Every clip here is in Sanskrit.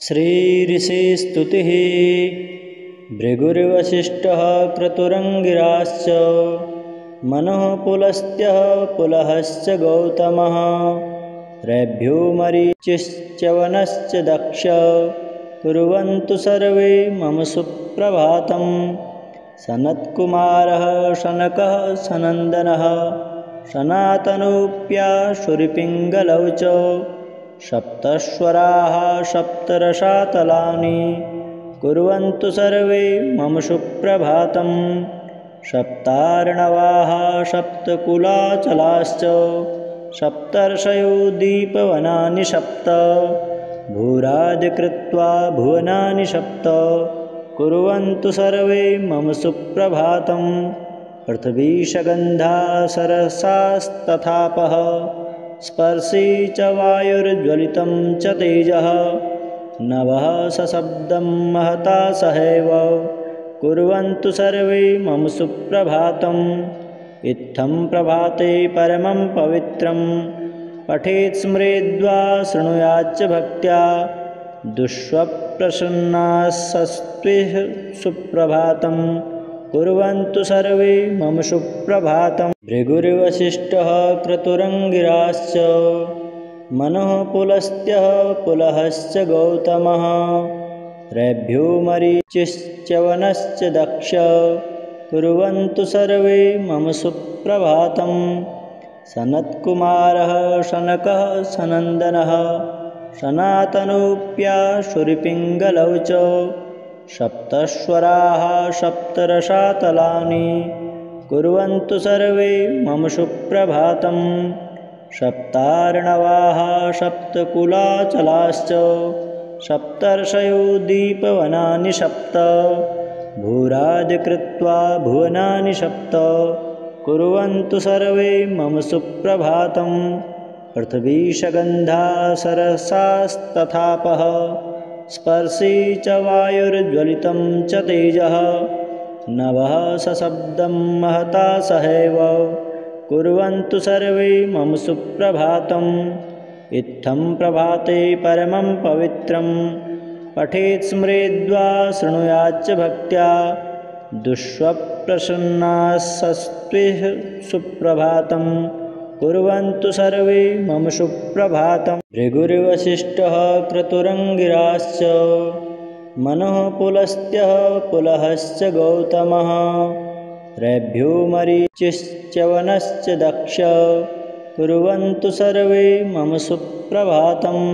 श्रीऋषिस्तुतिः। भृगुर्वसिष्ठः क्रतुरङ्गिराश्च मनः पुलस्त्यः पुलहश्च गौतमः रैभ्यो मरीचिश्च वनश्च दक्ष कुर्वन्तु सर्वे मम सुप्रभातम्। सनत्कुमारः शनकः सनन्दनः सनातनोऽप्याशुरिपिङ्गलौ च सप्तस्वराः सप्तरसातलानि कुर्वन्तु सर्वे मम सुप्रभातम्। सप्तार्णवाः सप्तकुलाचलाश्च सप्तर्षयो दीपवनानि सप्त भूरादिकृत्वा भुवनानि सप्त कुर्वन्तु सर्वे मम सुप्रभातम्। पृथिवी सगन्धा सरसास्तथापः स्पर्शी च वायुर्ज्वलितं च तेजः नभः सशब्दं महता सहैव कुर्वन्तु सर्वे मम सुप्रभातम्। इत्थं प्रभाते परमं पवित्रं पठेत् स्मरेद्वा शृणुयाच्च भक्त्या दुष्स्वप्नसन्नासस्त्विह सुप्रभातं कुर्वन्तु सर्वे मम सुप्रभातम्। भृगुर्वसिष्ठः क्रतुरङ्गिराश्च मनः पुलस्त्यः पुलहश्च गौतमः रैभ्यो मरीचिश्च वनश्च दक्ष कुर्वन्तु सर्वे मम सुप्रभातम्। सनत्कुमारः शनकः सनन्दनः सनातनोऽप्याशुरिपिङ्गलौ च सप्तस्वराः सप्तरसातलानि कुर्वन्तु सर्वे मम सुप्रभातम्। सप्तार्णवाः सप्तकुलाचलाश्च सप्तर्षयो दीपवनानि सप्त भूरादिकृत्वा भुवनानि सप्त कुर्वन्तु सर्वे मम सुप्रभातम्। पृथिवी सगन्धा सरसास्तथापः स्पर्शी च वायुर्ज्वलितं च तेजः नभः सशब्दं महता सहैव कुर्वन्तु सर्वे मम सुप्रभातम्। इत्थं प्रभाते परमं पवित्रं पठेत् स्मरेद्वा शृणुयाच्च भक्त्या दुष्स्वप्नसन्नासस्त्विह सुप्रभातं कुर्वन्तु सर्वे मम सुप्रभातम्। भृगुर्वसिष्ठः क्रतुरङ्गिराश्च मनः पुलस्त्यः पुलहश्च गौतमः रैभ्यो मरीचिश्च वनश्च दक्ष कुर्वन्तु सर्वे मम सुप्रभातम्।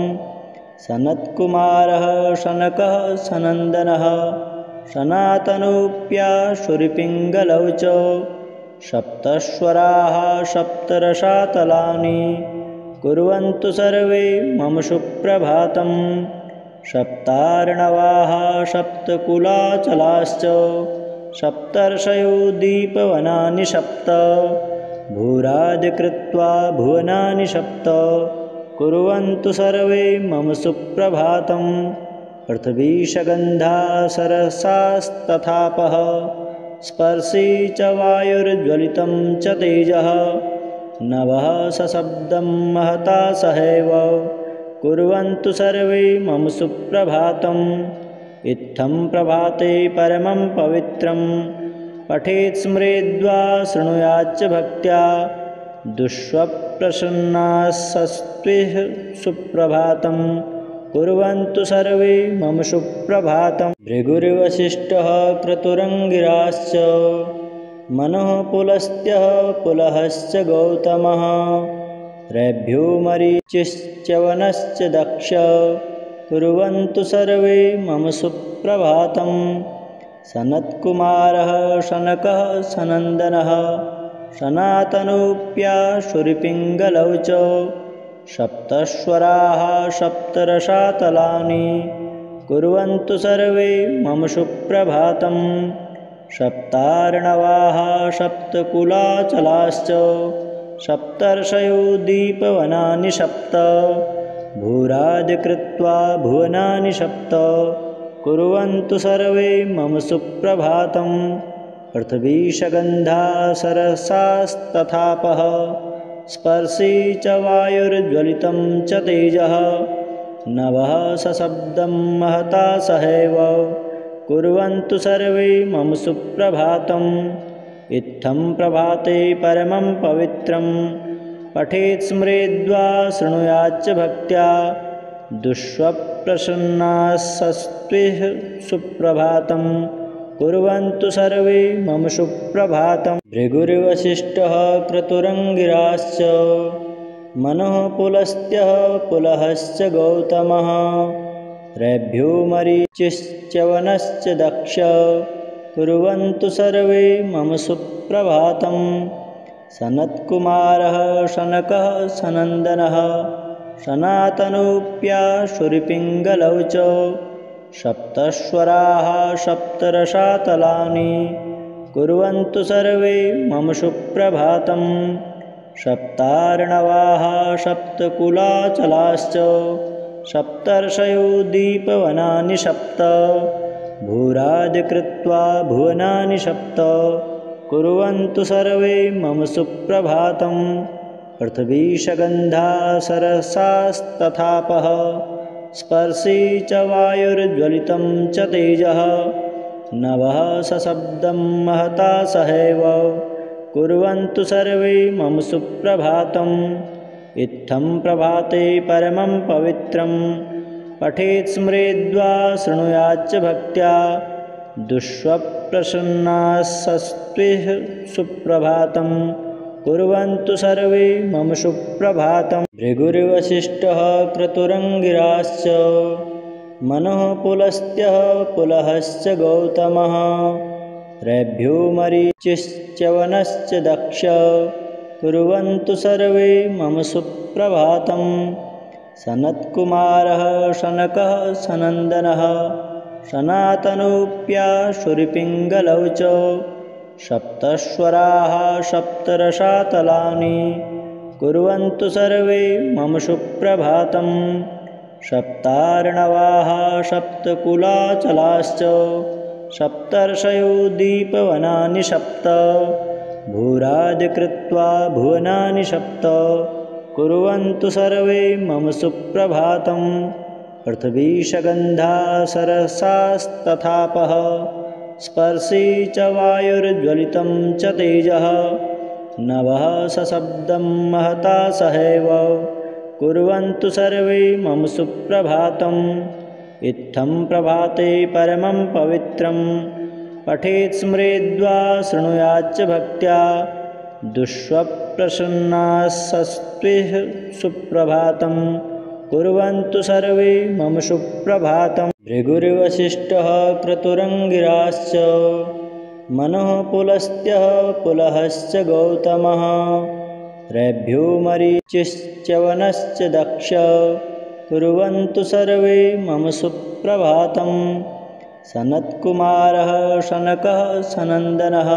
सनत्कुमारः शनकः सनन्दनः सनातनोऽप्याशुरिपिङ्गलौ च सप्तस्वराः सप्तरसातलानि कुर्वन्तु सर्वे मम सुप्रभातम्। सप्तार्णवाः सप्तकुलाचलाश्च सप्तर्षयो दीपवनानि सप्त भूरादिकृत्वा भुवनानि सप्त कुर्वन्तु सर्वे मम सुप्रभातम्। पृथिवी सगन्धा सरसास्तथापः स्पर्शी च वायुर्ज्वलितं च तेजः नभः सशब्दं महता सहैव कुर्वन्तु सर्वे मम सुप्रभातम्। इत्थं प्रभाते परमं पवित्रं पठेत् स्मरेद्वा शृणुयाच्च भक्त्या दुष्स्वप्नसन्नासस्त्विह सुप्रभातं कुर्वन्तु सर्वे मम सुप्रभातम्। भृगुर्वसिष्ठः क्रतुरङ्गिराश्च मनः पुलस्त्यः पुलहश्च गौतमः रैभ्यो मरीचिश्च वनश्च दक्ष कुर्वन्तु सर्वे मम सुप्रभातम्। सनत्कुमारः शनकः सनन्दनः सनातनोऽप्याशुरिपिङ्गलौ च सप्तस्वराः सप्तरसातलानि कुर्वन्तु सर्वे मम सुप्रभातम्। सप्तार्णवाः सप्तकुलाचलाश्च सप्तर्षयो दीपवनानि सप्त भूरादिकृत्वा भुवनानि सप्त कुर्वन्तु सर्वे मम सुप्रभातम्। पृथिवी सगन्धा सरसास्तथापः स्पर्शी च वायुर्ज्वलितं च तेजः नभः सशब्दं महता सहैव कुर्वन्तु सर्वे मम सुप्रभातम्। इत्थं प्रभाते परमं पवित्रं पठेत् स्मरेद्वा शृणुयाच्च भक्त्या। दुष्स्वप्नप्रसन्नास्स्त्विह सुप्रभातं कुर्वन्तु सर्वे मम सुप्रभातम्। भृगुर्वसिष्ठः क्रतुरङ्गिराश्च मनः पुलस्त्यः पुलहश्च गौतमः रैभ्यो मरीचिश्च वनश्च दक्ष कुर्वन्तु सर्वे मम सुप्रभातम्। सनत्कुमारः शनकः सनन्दनः सनातनोऽप्याशुरिपिङ्गलौ च सप्तस्वराः सप्तरसातलानि कुर्वन्तु सर्वे मम सुप्रभातम्। सप्तार्णवाः सप्तकुलाचलाश्च सप्तर्षयो दीपवनानि सप्त भूरादिकृत्वा भुवनानि सप्त कुर्वन्तु सर्वे मम सुप्रभातम्। पृथ्वीशगन्धा सरसास्तथापः स्पर्शी च वायुर्ज्वलितं च तेजः नभः सशब्दं महता सहैव कुर्वन्तु सर्वे मम सुप्रभातम्। इत्थं प्रभाते परमं पवित्रं पठेत् स्मरेद्वा शृणुयाच्च भक्त्या। दुष्स्वप्नप्रसन्नास्स्त्विह सुप्रभातं कुर्वन्तु सर्वे मम सुप्रभातम्। भृगुर्वसिष्ठः क्रतुरङ्गिराश्च मनः पुलस्त्यः पुलहश्च गौतमः रैभ्यो मरीचिश्च वनश्च दक्ष कुर्वन्तु सर्वे मम सुप्रभातम्। सनत्कुमारः शनकः सनन्दनः सनातनोऽप्याशुरिपिङ्गलौ च सप्तस्वराः सप्तरसातलानि कुर्वन्तु सर्वे मम सुप्रभातम्। सप्तार्णवाः सप्तकुलाचलाश्च सप्तर्षयो दीपवनानि सप्त भूरादिकृत्वा भुवनानि सप्त कुर्वन्तु सर्वे मम सुप्रभातम्। पृथ्वीशगन्धा सरसास्तथापः स्पर्शी च वायुर्ज्वलितं च तेजः नभः सशब्दं महता सहैव कुर्वन्तु सर्वे मम सुप्रभातम्। इत्थं प्रभाते परमं पवित्रं पठेत् स्मरेद्वा शृणुयाच्च भक्त्या। दुष्स्वप्नप्रसन्नास्स्त्विह सुप्रभातं कुर्वन्तु सर्वे मम सुप्रभातम्। भृगुर्वसिष्ठः क्रतुरङ्गिराश्च मनः पुलस्त्यः पुलहश्च गौतमः रैभ्यो मरीचिश्च वनश्च दक्ष कुर्वन्तु सर्वे मम सुप्रभातम्। सनत्कुमारः शनकः सनन्दनः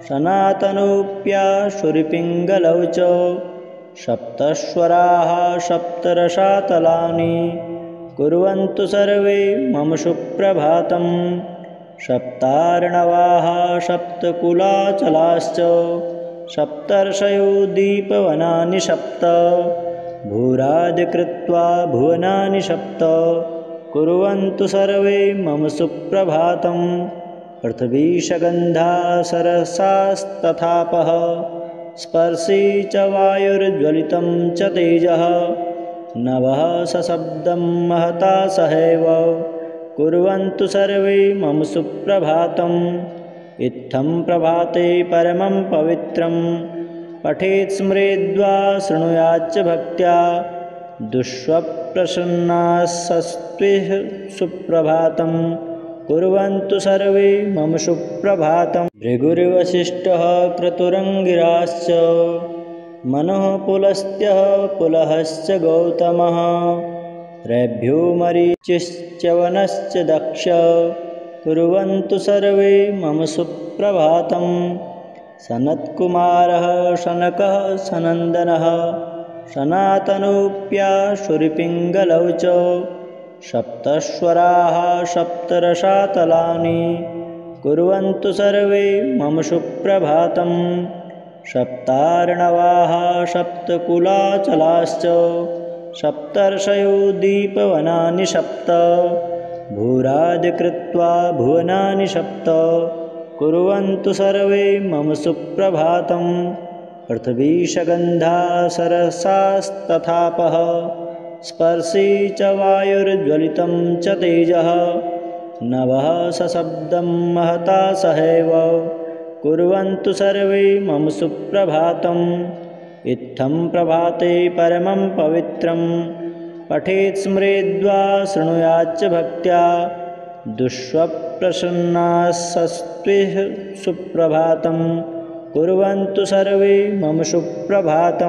सनातनोऽप्याशुरिपिङ्गलौ च सप्तस्वराः सप्तरसातलानि कुर्वन्तु सर्वे मम सुप्रभातम्। सप्तार्णवाः सप्तकुलाचलाश्च सप्तर्षयो दीपवनानि सप्त भूरादिकृत्वा भुवनानि सप्त कुर्वन्तु सर्वे मम सुप्रभातम्। पृथ्वीशगन्धा सरसास्तथापः स्पर्शी च वायुर्ज्वलितं च तेजः नभः सशब्दं महता सहैव कुर्वन्तु सर्वे मम सुप्रभातम्। इत्थं प्रभाते परमं पवित्रं पठेत् स्मरेद्वा शृणुयाच्च भक्त्या। दुष्स्वप्नप्रसन्नास्स्त्विह सुप्रभातं कुर्वन्तु सर्वे मम सुप्रभातम्। भृगुर्वसिष्ठः क्रतुरङ्गिराश्च मनः पुलस्त्यः पुलहश्च गौतमः रैभ्यो मरीचिश्च वनश्च दक्ष कुर्वन्तु सर्वे मम सुप्रभातम्। सनत्कुमारः शनकः सनन्दनः सनातनोऽप्याशुरिपिङ्गलौ च सप्तस्वराः सप्तरसातलानि कुर्वन्तु सर्वे मम सुप्रभातम्। सप्तार्णवाः सप्तकुलाचलाश्च सप्तर्षयो दीपवनानि सप्त भूरादिकृत्वा भुवनानि सप्त कुर्वन्तु सर्वे मम सुप्रभातं पृथिवी सगन्धा सरसास्तथापः स्पर्शी च वायुर्ज्वलितं च तेजः नभः सशब्दं महता सहैव कुर्वन्तु सर्वे मम सुप्रभातम् इत्थं प्रभाते परमं पवित्रं पठेत् स्मरेद्वा शृणुयाच्च भक्त्या दुष्स्वप्नसन्नासस्त्विह सुप्रभातं कुर्वन्तु सर्वे मम सुप्रभातम्।